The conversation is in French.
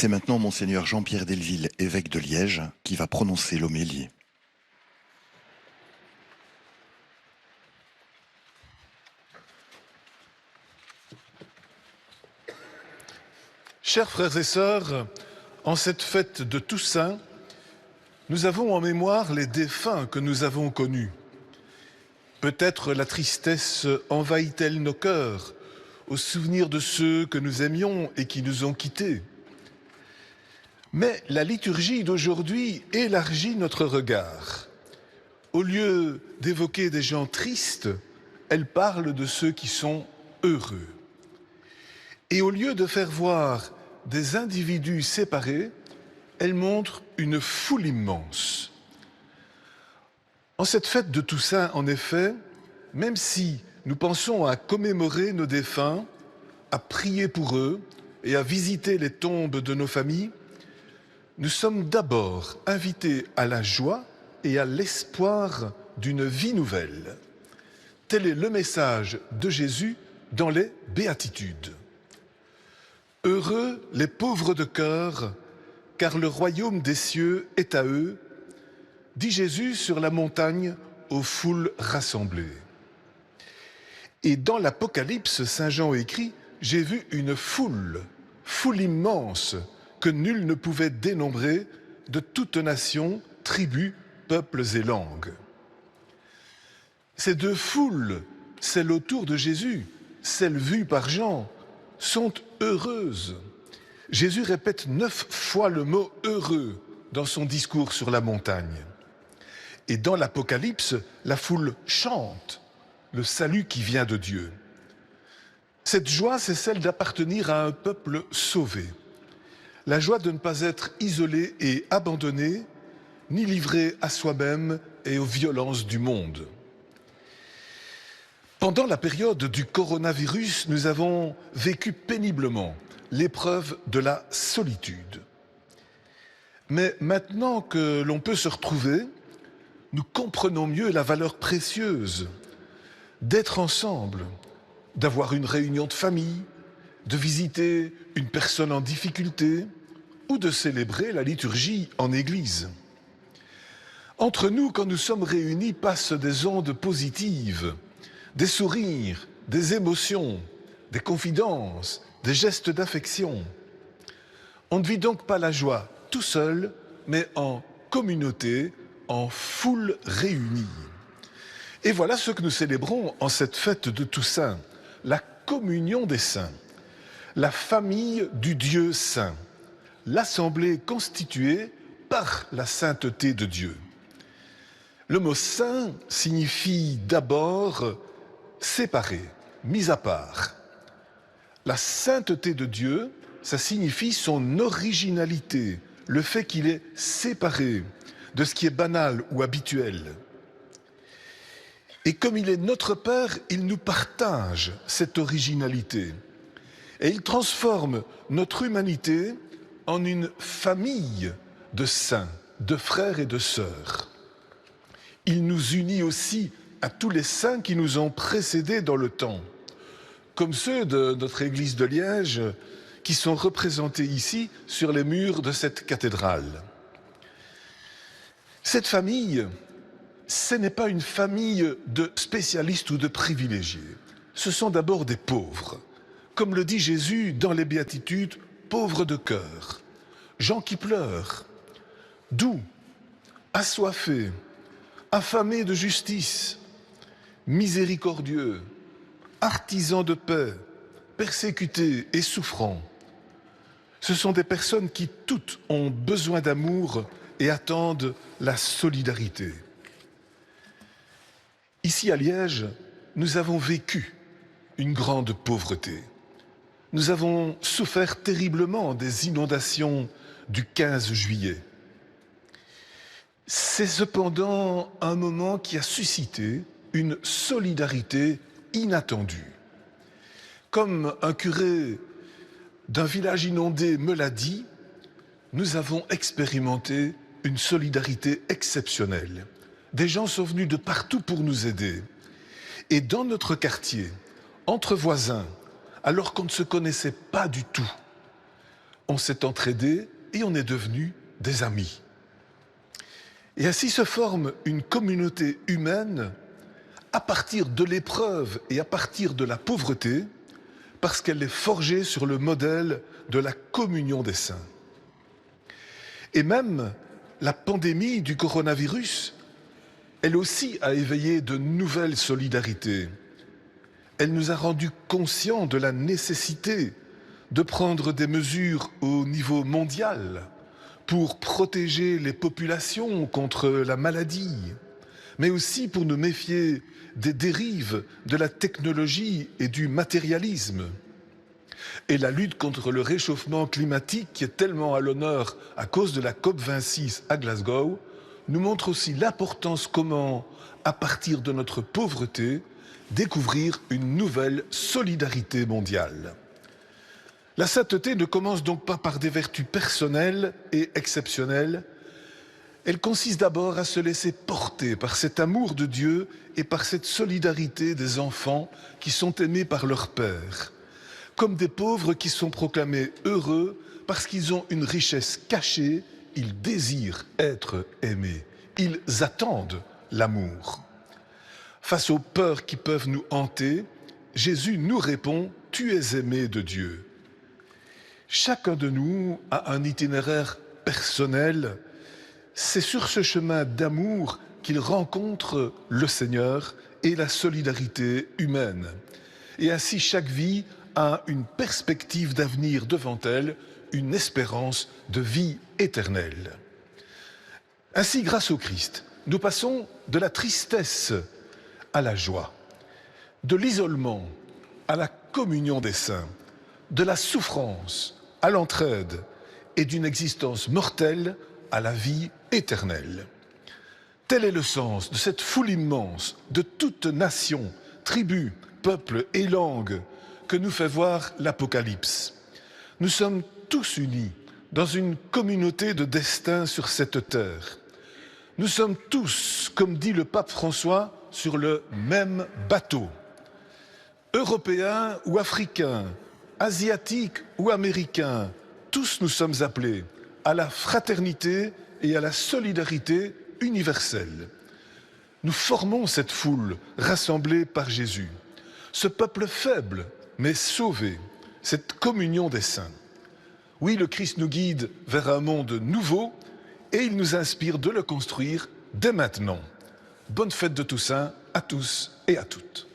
C'est maintenant Monseigneur Jean-Pierre Delville, évêque de Liège, qui va prononcer l'homélie. Chers frères et sœurs, en cette fête de Toussaint, nous avons en mémoire les défunts que nous avons connus. Peut-être la tristesse envahit-elle nos cœurs au souvenir de ceux que nous aimions et qui nous ont quittés. Mais la liturgie d'aujourd'hui élargit notre regard. Au lieu d'évoquer des gens tristes, elle parle de ceux qui sont heureux. Et au lieu de faire voir des individus séparés, elle montre une foule immense. En cette fête de Toussaint, en effet, même si nous pensons à commémorer nos défunts, à prier pour eux et à visiter les tombes de nos familles, nous sommes d'abord invités à la joie et à l'espoir d'une vie nouvelle. Tel est le message de Jésus dans les Béatitudes. Heureux les pauvres de cœur, car le royaume des cieux est à eux, dit Jésus sur la montagne aux foules rassemblées. Et dans l'Apocalypse, Saint Jean écrit « J'ai vu une foule immense, que nul ne pouvait dénombrer, de toutes nations, tribus, peuples et langues. » Ces deux foules, celles autour de Jésus, celles vues par Jean, sont heureuses. Jésus répète 9 fois le mot « heureux » dans son discours sur la montagne. Et dans l'Apocalypse, la foule chante le salut qui vient de Dieu. Cette joie, c'est celle d'appartenir à un peuple sauvé. La joie de ne pas être isolé et abandonné, ni livré à soi-même et aux violences du monde. Pendant la période du coronavirus, nous avons vécu péniblement l'épreuve de la solitude. Mais maintenant que l'on peut se retrouver, nous comprenons mieux la valeur précieuse d'être ensemble, d'avoir une réunion de famille, de visiter une personne en difficulté ou de célébrer la liturgie en église. Entre nous, quand nous sommes réunis, passent des ondes positives, des sourires, des émotions, des confidences, des gestes d'affection. On ne vit donc pas la joie tout seul, mais en communauté, en foule réunie. Et voilà ce que nous célébrons en cette fête de Toussaint, la communion des saints, la famille du Dieu saint, l'assemblée constituée par la sainteté de Dieu. Le mot saint signifie d'abord séparé, mis à part. La sainteté de Dieu, ça signifie son originalité, le fait qu'il est séparé de ce qui est banal ou habituel. Et comme il est notre Père, il nous partage cette originalité. Et il transforme notre humanité en une famille de saints, de frères et de sœurs. Il nous unit aussi à tous les saints qui nous ont précédés dans le temps, comme ceux de notre église de Liège, qui sont représentés ici sur les murs de cette cathédrale. Cette famille, ce n'est pas une famille de spécialistes ou de privilégiés. Ce sont d'abord des pauvres. Comme le dit Jésus dans les Béatitudes, pauvres de cœur, gens qui pleurent, doux, assoiffés, affamés de justice, miséricordieux, artisans de paix, persécutés et souffrants. Ce sont des personnes qui toutes ont besoin d'amour et attendent la solidarité. Ici à Liège, nous avons vécu une grande pauvreté. Nous avons souffert terriblement des inondations du 15 juillet. C'est cependant un moment qui a suscité une solidarité inattendue. Comme un curé d'un village inondé me l'a dit, nous avons expérimenté une solidarité exceptionnelle. Des gens sont venus de partout pour nous aider. Et dans notre quartier, entre voisins, alors qu'on ne se connaissait pas du tout, on s'est entraidé et on est devenus des amis. Et ainsi se forme une communauté humaine à partir de l'épreuve et à partir de la pauvreté, parce qu'elle est forgée sur le modèle de la communion des saints. Et même la pandémie du coronavirus, elle aussi a éveillé de nouvelles solidarités. Elle nous a rendus conscients de la nécessité de prendre des mesures au niveau mondial pour protéger les populations contre la maladie, mais aussi pour nous méfier des dérives de la technologie et du matérialisme. Et la lutte contre le réchauffement climatique, qui est tellement à l'honneur à cause de la COP26 à Glasgow, nous montre aussi l'importance comment, à partir de notre pauvreté, découvrir une nouvelle solidarité mondiale. La sainteté ne commence donc pas par des vertus personnelles et exceptionnelles. Elle consiste d'abord à se laisser porter par cet amour de Dieu et par cette solidarité des enfants qui sont aimés par leur Père, comme des pauvres qui sont proclamés heureux parce qu'ils ont une richesse cachée, ils désirent être aimés, ils attendent l'amour. Face aux peurs qui peuvent nous hanter, Jésus nous répond « Tu es aimé de Dieu ». Chacun de nous a un itinéraire personnel. C'est sur ce chemin d'amour qu'il rencontre le Seigneur et la solidarité humaine. Et ainsi, chaque vie a une perspective d'avenir devant elle, une espérance de vie éternelle. Ainsi, grâce au Christ, nous passons de la tristesse à la joie, de l'isolement à la communion des saints, de la souffrance à l'entraide et d'une existence mortelle à la vie éternelle. Tel est le sens de cette foule immense de toutes nations, tribus, peuples et langues que nous fait voir l'Apocalypse. Nous sommes tous unis dans une communauté de destin sur cette terre. Nous sommes tous, comme dit le pape François, sur le même bateau. Européens ou Africains, Asiatiques ou Américains, tous nous sommes appelés à la fraternité et à la solidarité universelle. Nous formons cette foule rassemblée par Jésus, ce peuple faible mais sauvé, cette communion des saints. Oui, le Christ nous guide vers un monde nouveau et il nous inspire de le construire dès maintenant. Bonne fête de Toussaint à tous et à toutes.